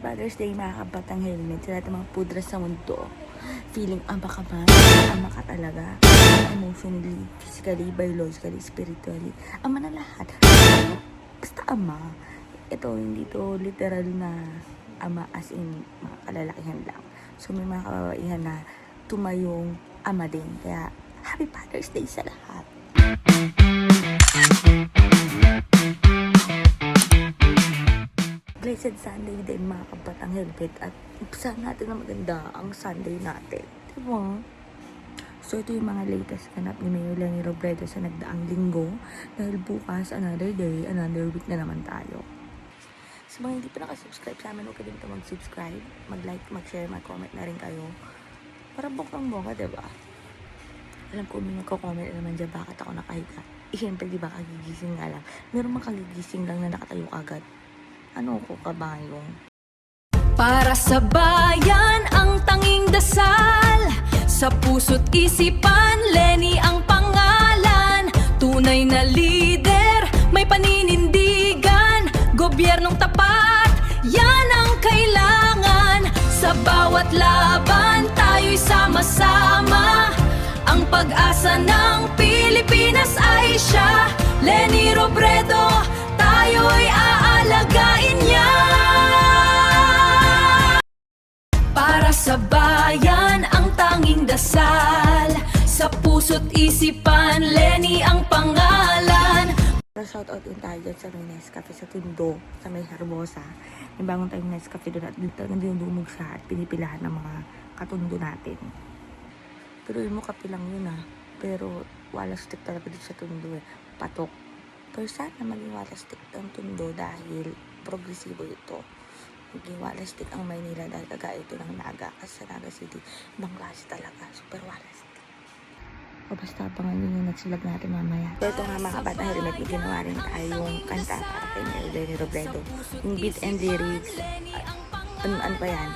Father's Day mga kabatang helmet. Sa lahat ng mga pudras sa mundo. Feeling ama ka ba? Ama ka talaga. Emotionally, physically, biologically, spiritually. Ama na lahat. Basta ama. Ito, hindi to literal na ama as in mga kalalakihan lang. So may mga kababaihan na tumayong ama din. Kaya Happy Father's Day sa lahat. Blessed Sunday din mga kabatang helmet at umpisahan natin na maganda ang Sunday natin. Diba? So ito yung mga latest ganap ni Mayor Leni Robredo sa nagdaang linggo dahil bukas another day, another week na naman tayo. Sa mga hindi pa nakasubscribe sa amin, huwag ka din ito mag-subscribe, mag-like, mag-share, mag-comment na rin kayo. Para bukang-buka, diba? Alam ko may magko-comment na naman dyan bakit ako nakahiga. Siyempre, diba, kagigising nga lang. Meron mga kagigising lang na nakatayo agad. Ano ko kabayong? Para sa bayan ang tanging dasal, sa puso't isipan, Leni ang pangalan. Tunay na lider, may paninindigan, gobyernong tapat, yan ang kailangan. Sa bawat laban, tayo'y sama-sama. Ang pag-asa ng Pilipinas ay siya, Leni Robredo, tayo'y aalagain niya. Para sa bayan ang tanging dasal, sa puso't isipan, Leni ang pangalan. Shoutout din tayo dyan sa may Nescafe sa Tundo, sa may Herbosa. May bagong tayong Nescafe doon at dito nandumog siya at pinipilahan ng mga katundo natin. Pero yun mo kape lang yun pero wala stick talaga dito sa Tundo patok. Pero sana maging wala stick ang Tundo dahil progresibo ito. Maging wala stick ang Maynila dahil kagaya ito ng Naga. Kasi sa Naga City, ibang klase talaga. Super wala stick. O basta abangan yun yung nagsulag natin mamaya. So ito nga mga kabata helmet, may ginawa rin tayong kanta para kay Leni Robredo. Yung beat and lyrics, ano pa yan?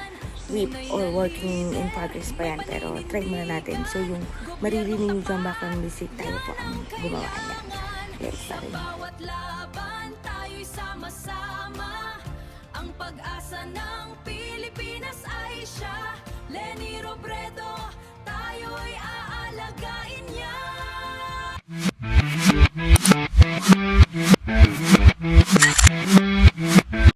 Whip or working in progress pa yan, pero try muna natin. So yung maririnig nyo dyan background music, tayo po ang gumawa niya. Let's start. Bawat laban, tayo'y sama-sama. Ang pag-asa ng Pilipinas